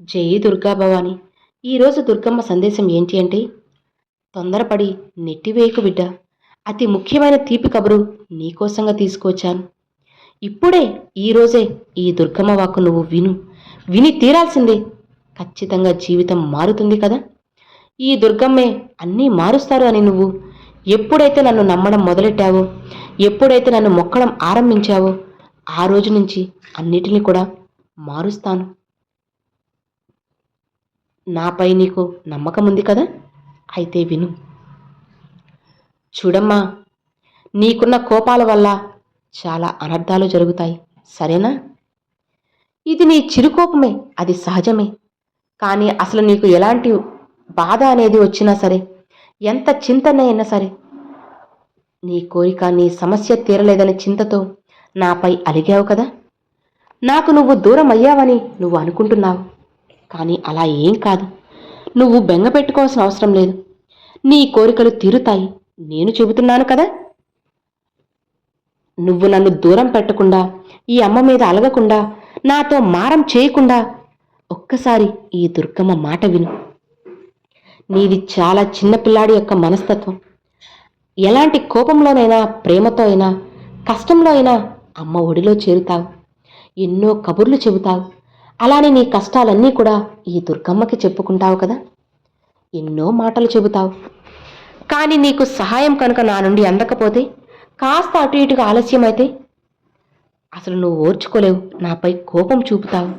జై దుర్గా భవాని. ఈరోజు దుర్గమ్మ సందేశం ఏంటి అంటే, తొందరపడి నెట్టివేయకు బిడ్డ. అతి ముఖ్యమైన తీపి కబురు నీకోసంగా తీసుకొచ్చాను. ఇప్పుడే, ఈరోజే ఈ దుర్గమ్మ వాక్కు నువ్వు విను. విని తీరాల్సిందే. ఖచ్చితంగా జీవితం మారుతుంది కదా. ఈ దుర్గమ్మే అన్నీ మారుస్తారు అని నువ్వు ఎప్పుడైతే నన్ను నమ్మడం మొదలెట్టావో, ఎప్పుడైతే నన్ను మొక్కడం ఆరంభించావో, ఆ రోజు నుంచి అన్నిటినీ కూడా మారుస్తాను. నాపై నీకు నమ్మకం ఉంది కదా. అయితే విను. చూడమ్మా, నీకున్న కోపాల వల్ల చాలా అనర్థాలు జరుగుతాయి, సరేనా? ఇది నీ చిరుకోపమే, అది సహజమే. కానీ అసలు నీకు ఎలాంటి బాధ అనేది వచ్చినా సరే, ఎంత చింతన అయినా సరే, నీ కోరిక, నీ సమస్య తీరలేదనే చింతతో నాపై అలిగావు కదా. నాకు నువ్వు దూరం అయ్యావని నువ్వు అనుకుంటున్నావు. కానీ అలా ఏం కాదు. నువ్వు బెంగ పెట్టుకోవాల్సిన అవసరం లేదు. నీ కోరికలు తీరుతాయి. నేను చెబుతున్నాను కదా. నువ్వు నన్ను దూరం పెట్టకుండా, ఈ అమ్మ మీద అలగకుండా, నాతో మారం చేయకుండా ఒక్కసారి ఈ దుర్గమ్మ మాట విను. నీది చాలా చిన్నపిల్లాడి యొక్క మనస్తత్వం. ఎలాంటి కోపంలోనైనా, ప్రేమతో అయినా, కష్టంలో అయినా అమ్మ ఒడిలో చేరుతావు. ఎన్నో కబుర్లు చెబుతావు. అలానే నీ కష్టాలన్నీ కూడా ఈ దుర్గమ్మకి చెప్పుకుంటావు కదా. ఎన్నో మాటలు చెబుతావు. కానీ నీకు సహాయం కనుక నా నుండి అందకపోతే, కాస్త అటు ఇటుగా ఆలస్యమైతే అసలు నువ్వు ఓర్చుకోలేవు, నాపై కోపం చూపుతావు.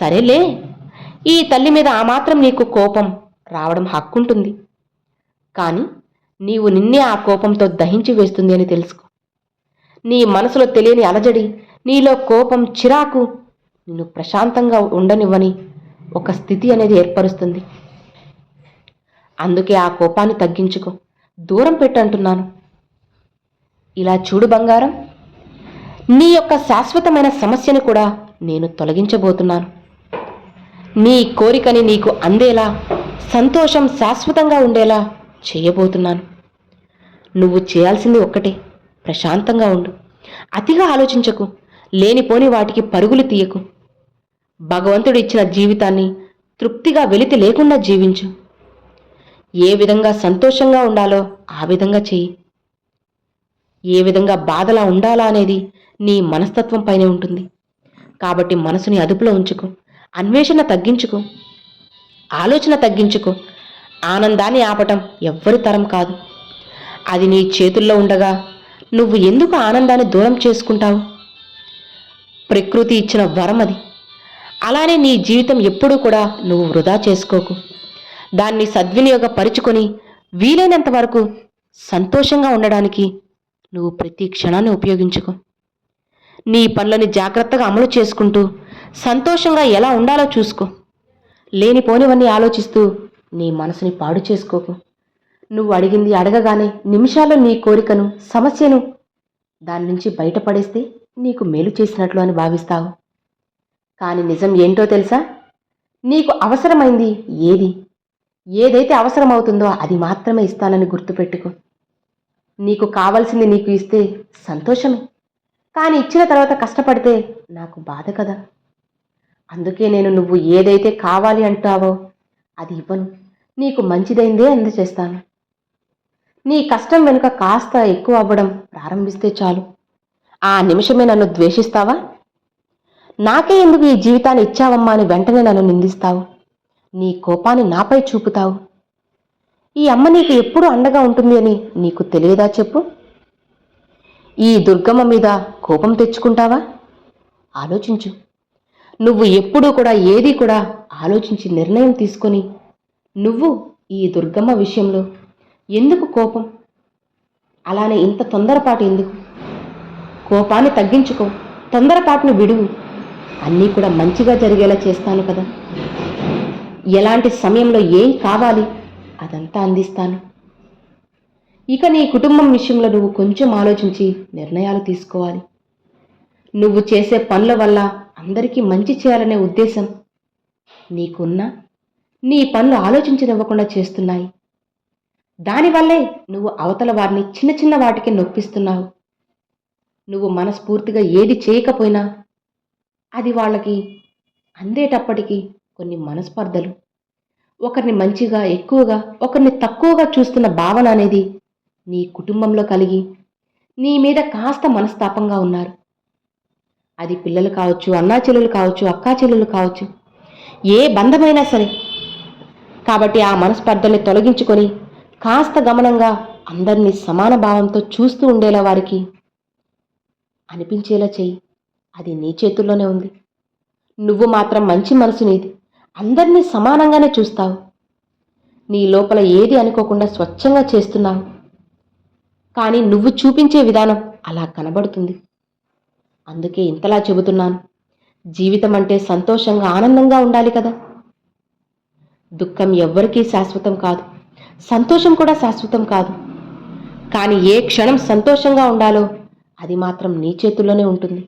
సరేలే, ఈ తల్లి మీద ఆ మాత్రం నీకు కోపం రావడం హక్కుంటుంది. కానీ నీవు నిన్నే ఆ కోపంతో దహించి వేస్తుంది అని తెలుసుకో. నీ మనసులో తెలియని అలజడి, నీలో కోపం, చిరాకు నిన్ను ప్రశాంతంగా ఉండనివ్వని ఒక స్థితి అనేది ఏర్పరుస్తుంది. అందుకే ఆ కోపాన్ని తగ్గించుకో, దూరం పెట్టు అంటున్నాను. ఇలా చూడు బంగారం, నీ యొక్క శాశ్వతమైన సమస్యను కూడా నేను తొలగించబోతున్నాను. నీ కోరికని నీకు అందేలా, సంతోషం శాశ్వతంగా ఉండేలా చేయబోతున్నాను. నువ్వు చేయాల్సింది ఒక్కటే, ప్రశాంతంగా ఉండు. అతిగా ఆలోచించకు. లేనిపోని వాటికి పరుగులు తీయకు. భగవంతుడు ఇచ్చిన జీవితాన్ని తృప్తిగా వెలితి లేకుండా జీవించు. ఏ విధంగా సంతోషంగా ఉండాలో ఆ విధంగా చెయ్యి. ఏ విధంగా బాధలా ఉండాలా అనేది నీ మనస్తత్వం పైనే ఉంటుంది. కాబట్టి మనసుని అదుపులో ఉంచుకో. అన్వేషణ తగ్గించుకో. ఆలోచన తగ్గించుకో. ఆనందాన్ని ఆపటం ఎవ్వరి తరం కాదు. అది నీ చేతుల్లో ఉండగా నువ్వు ఎందుకు ఆనందాన్ని దూరం చేసుకుంటావు? ప్రకృతి ఇచ్చిన వరం అది. అలానే నీ జీవితం ఎప్పుడూ కూడా నువ్వు వృధా చేసుకోకు. దాన్ని సద్వినియోగపరుచుకొని వీలైనంత వరకు సంతోషంగా ఉండడానికి నువ్వు ప్రతి క్షణాన్ని ఉపయోగించుకో. నీ పనులని జాగ్రత్తగా అమలు చేసుకుంటూ సంతోషంగా ఎలా ఉండాలో చూసుకో. లేనిపోనివన్నీ ఆలోచిస్తూ నీ మనసుని పాడు చేసుకోకు. నువ్వు అడిగింది అడగగానే నిమిషాల్లో నీ కోరికను, సమస్యను దాని నుంచి బయటపడేస్తే నీకు మేలు చేసినట్లు అని భావిస్తావు. కానీ నిజం ఏంటో తెలుసా? నీకు అవసరమైంది ఏదైతే అవసరమవుతుందో అది మాత్రమే ఇస్తానని గుర్తుపెట్టుకో. నీకు కావలసింది నీకు ఇస్తే సంతోషమే. కానీ ఇచ్చిన తర్వాత కష్టపడితే నాకు బాధ కదా. అందుకే నేను నువ్వు ఏదైతే కావాలి అంటావో అది ఇవ్వను. నీకు మంచిదైందే అందచేస్తాను. నీ కష్టం వెనుక కాస్త ఎక్కువ అవ్వడం ప్రారంభిస్తే చాలు, ఆ నిమిషమే నన్ను ద్వేషిస్తావా? నాకే ఎందుకు ఈ జీవితాన్ని ఇచ్చావమ్మా అని వెంటనే నన్ను నిందిస్తావు. నీ కోపాన్ని నాపై చూపుతావు. ఈ అమ్మ నీకు ఎప్పుడూ అండగా ఉంటుంది అని నీకు తెలియదా చెప్పు? ఈ దుర్గమ్మ మీద కోపం తెచ్చుకుంటావా? ఆలోచించు. నువ్వు ఎప్పుడూ కూడా ఏది కూడా ఆలోచించి నిర్ణయం తీసుకొని, నువ్వు ఈ దుర్గమ్మ విషయంలో ఎందుకు కోపం? అలానే ఇంత తొందరపాటు ఎందుకు? కోపాన్ని తగ్గించుకో, తొందరపాటును విడువు. అన్నీ కూడా మంచిగా జరిగేలా చేస్తాను కదా. ఎలాంటి సమయంలో ఏం కావాలి అదంతా అందిస్తాను. ఇక నీ కుటుంబం విషయంలో నువ్వు కొంచెం ఆలోచించి నిర్ణయాలు తీసుకోవాలి. నువ్వు చేసే పనుల వల్ల అందరికీ మంచి చేయాలనే ఉద్దేశం నీకున్నా నీ పనులు ఆలోచించనివ్వకుండా చేస్తున్నాయి. దానివల్లే నువ్వు అవతల వారిని చిన్న చిన్న వాటికి నొప్పిస్తున్నావు. నువ్వు మనస్ఫూర్తిగా ఏది చేయకపోయినా అది వాళ్ళకి అందేటప్పటికీ కొన్ని మనస్పర్ధలు, ఒకరిని మంచిగా ఎక్కువగా ఒకరిని తక్కువగా చూస్తున్న భావన అనేది నీ కుటుంబంలో కలిగి నీ మీద కాస్త మనస్తాపంగా ఉన్నారు. అది పిల్లలు కావచ్చు, అన్నా చెల్లెలు కావచ్చు, అక్కా చెల్లెలు కావచ్చు, ఏ బంధమైనా సరే. కాబట్టి ఆ మనస్పర్ధల్ని తొలగించుకొని కాస్త గమనంగా అందరినీ సమాన భావంతో చూస్తూ ఉండేలా వారికి అనిపించేలా చెయ్యి. అది నీ చేతుల్లోనే ఉంది. నువ్వు మాత్రం మంచి మనసు నీది. అందరినీ సమానంగానే చూస్తావు. నీ లోపల ఏది అనుకోకుండా స్వచ్ఛంగా చేస్తున్నావు. కానీ నువ్వు చూపించే విధానం అలా కనబడుతుంది. అందుకే ఇంతలా చెబుతున్నాను. జీవితం అంటే సంతోషంగా ఆనందంగా ఉండాలి కదా. దుఃఖం ఎవ్వరికీ శాశ్వతం కాదు, సంతోషం కూడా శాశ్వతం కాదు. కానీ ఏ క్షణం సంతోషంగా ఉండాలో అది మాత్రం నీ చేతుల్లోనే ఉంటుంది.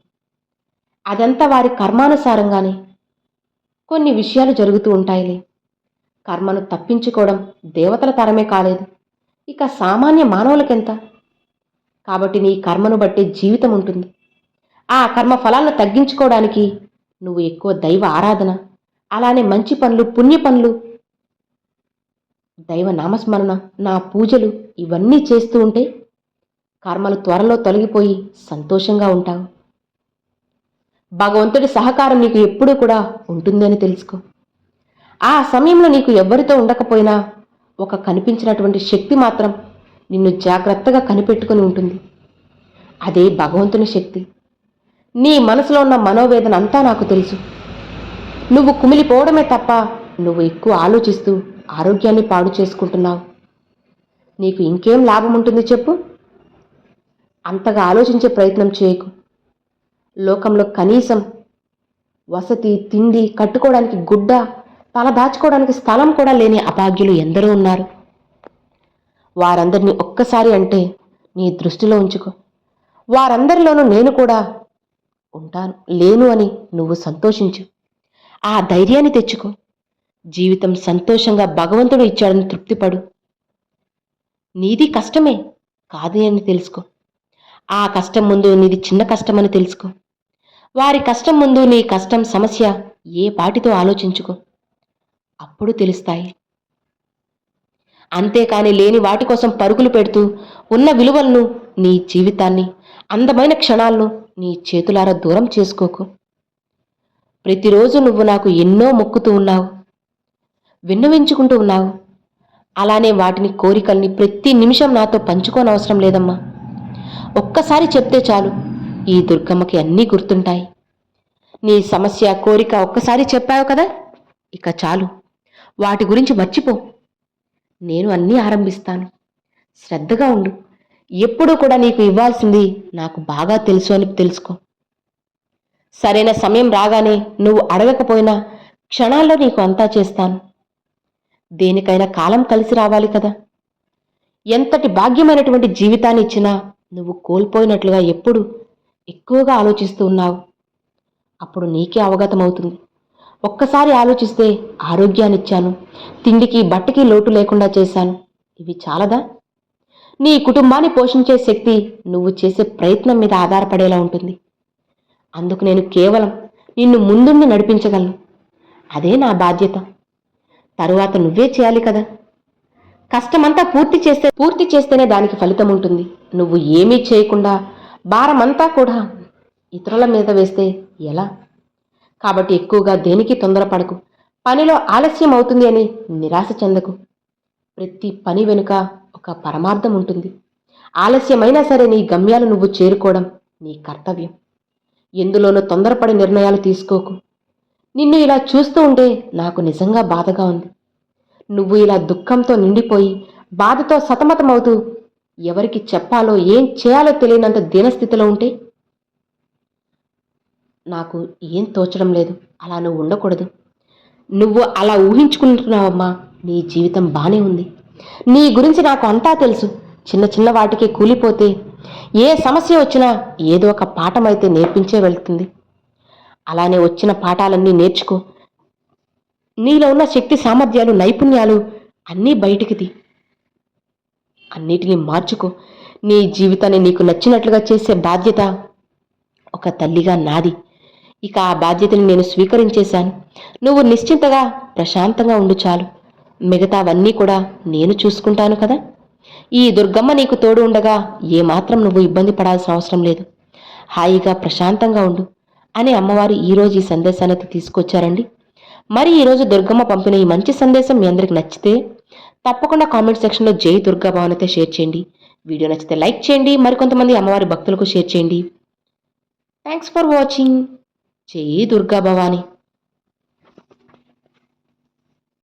అదంతా వారి కర్మానుసారంగానే కొన్ని విషయాలు జరుగుతూ ఉంటాయిలే. కర్మను తప్పించుకోవడం దేవతల తరమే కాలేదు, ఇక సామాన్య మానవులకెంత. కాబట్టి నీ కర్మను బట్టి జీవితం ఉంటుంది. ఆ కర్మ ఫలాలను తగ్గించుకోవడానికి నువ్వు ఎక్కువ దైవ ఆరాధన, అలానే మంచి పనులు, పుణ్య పనులు, దైవ నామస్మరణ, నా పూజలు ఇవన్నీ చేస్తూ ఉంటే కర్మలు త్వరలో తొలగిపోయి సంతోషంగా ఉంటావు. భగవంతుడి సహకారం నీకు ఎప్పుడూ కూడా ఉంటుందని తెలుసుకో. ఆ సమయంలో నీకు ఎవ్వరితో ఉండకపోయినా ఒక కనిపించినటువంటి శక్తి మాత్రం నిన్ను జాగ్రత్తగా కనిపెట్టుకుని ఉంటుంది. అదే భగవంతుని శక్తి. నీ మనసులో ఉన్న మనోవేదన అంతా నాకు తెలుసు. నువ్వు కుమిలిపోవడమే తప్ప నువ్వు ఎక్కువ ఆలోచిస్తూ ఆరోగ్యాన్ని పాడు చేసుకుంటున్నావు. నీకు ఇంకేం లాభం ఉంటుంది చెప్పు? అంతగా ఆలోచించే ప్రయత్నం చేయకు. లోకంలో కనీసం వసతి, తిండి, కట్టుకోవడానికి గుడ్డ, తల దాచుకోవడానికి స్థలం కూడా లేని అభాగ్యులు ఎందరో ఉన్నారు. వారందరినీ ఒక్కసారి అంటే నీ దృష్టిలో ఉంచుకో. వారందరిలోనూ నేను కూడా ఉంటాను, లేను అని నువ్వు సంతోషించు. ఆ ధైర్యాన్ని తెచ్చుకో. జీవితం సంతోషంగా భగవంతుడు ఇచ్చాడని తృప్తిపడు. నీది కష్టమే కాదు అని తెలుసుకో. ఆ కష్టం ముందు నీది చిన్న కష్టమని తెలుసుకో. వారి కష్టం ముందు నీ కష్టం, సమస్య ఏ పాటితో ఆలోచించుకో. అప్పుడు తెలుస్తాయి. అంతేకాని లేని వాటి కోసం పరుగులు పెడుతూ ఉన్న విలువలను, నీ జీవితాన్ని, అందమైన క్షణాలను నీ చేతులారా దూరం చేసుకోకు. ప్రతిరోజు నువ్వు నాకు ఎన్నో మొక్కుతూ ఉన్నావు, విన్నవించుకుంటూ ఉన్నావు. అలానే వాటిని, కోరికల్ని ప్రతి నిమిషం నాతో పంచుకోనవసరం లేదమ్మా. ఒక్కసారి చెప్తే చాలు, ఈ దుర్గమ్మకి అన్నీ గుర్తుంటాయి. నీ సమస్య, కోరిక ఒక్కసారి చెప్పావు కదా, ఇక చాలు. వాటి గురించి మర్చిపో. నేను అన్నీ ఆరంభిస్తాను. శ్రద్ధగా ఉండు. ఎప్పుడూ కూడా నీకు ఇవ్వాల్సింది నాకు బాగా తెలుసు అని తెలుసుకో. సరైన సమయం రాగానే నువ్వు అడగకపోయినా క్షణాల్లో నీకు అంతా చేస్తాను. దేనికైనా కాలం కలిసి రావాలి కదా. ఎంతటి భాగ్యమైనటువంటి జీవితాన్ని ఇచ్చినా నువ్వు కోల్పోయినట్లుగా ఎప్పుడు ఎక్కువగా ఆలోచిస్తూ ఉన్నావు. అప్పుడు నీకే అవగతమవుతుంది. ఒక్కసారి ఆలోచిస్తే ఆరోగ్యాన్నిచ్చాను, తిండికి బట్టకి లోటు లేకుండా చేశాను, ఇవి చాలదా? నీ కుటుంబాన్ని పోషించే శక్తి నువ్వు చేసే ప్రయత్నం మీద ఆధారపడేలా ఉంటుంది. అందుకు నేను కేవలం నిన్ను ముందుండి నడిపించగలను. అదే నా బాధ్యత. తరువాత నువ్వే చేయాలి కదా. కష్టమంతా పూర్తి చేస్తేనే దానికి ఫలితం ఉంటుంది. నువ్వు ఏమీ చేయకుండా భారమంతా కూడా ఇతరుల మీద వేస్తే ఎలా? కాబట్టి ఎక్కువగా దేనికి తొందరపడకు. పనిలో ఆలస్యం అవుతుంది అని నిరాశ చెందకు. ప్రతి పని వెనుక ఒక పరమార్థం ఉంటుంది. ఆలస్యమైనా సరే నీ గమ్యాలు నువ్వు చేరుకోవడం నీ కర్తవ్యం. ఎందులోనూ తొందరపడి నిర్ణయాలు తీసుకోకు. నిన్ను ఇలా చూస్తూ ఉంటే నాకు నిజంగా బాధగా ఉంది. నువ్వు ఇలా దుఃఖంతో నిండిపోయి బాధతో సతమతమవుతూ ఎవరికి చెప్పాలో ఏం చేయాలో తెలియనంత దీనస్థితిలో ఉంటే నాకు ఏం తోచడం లేదు. అలా నువ్వు ఉండకూడదు. నువ్వు అలా ఊహించుకుంటున్నావమ్మా. నీ జీవితం బానే ఉంది. నీ గురించి నాకు అంతా తెలుసు. చిన్న చిన్న వాటికి కూలిపోతే ఏ సమస్య వచ్చినా ఏదో ఒక పాఠం అయితే నేర్పించే వెళ్తుంది. అలానే వచ్చిన పాఠాలన్నీ నేర్చుకో. నీలో ఉన్న శక్తి, సామర్థ్యాలు, నైపుణ్యాలు అన్నీ బయటికి తీ. అన్నిటినీ మార్చుకో. నీ జీవితాన్ని నీకు నచ్చినట్లుగా చేసే బాధ్యత ఒక తల్లిగా నాది. ఇక ఆ బాధ్యతని నేను స్వీకరించేశాను. నువ్వు నిశ్చింతగా ప్రశాంతంగా ఉండు చాలు. మిగతావన్నీ కూడా నేను చూసుకుంటాను కదా. ఈ దుర్గమ్మ నీకు తోడు ఉండగా ఏమాత్రం నువ్వు ఇబ్బంది పడాల్సిన అవసరం లేదు. హాయిగా ప్రశాంతంగా ఉండు అని అమ్మవారు ఈరోజు ఈ సందేశాన్ని తీసుకొచ్చారండి. మరి ఈరోజు దుర్గమ్మ పంపిన ఈ మంచి సందేశం మీ అందరికి నచ్చితే తప్పకుండా కామెంట్ సెక్షన్లో జై దుర్గా భవాని అయితే షేర్ చేయండి. వీడియో నచ్చితే లైక్ చేయండి. మరికొంతమంది అమ్మవారి భక్తులకు షేర్ చేయండి. Thanks for watching. జై దుర్గా భవాని.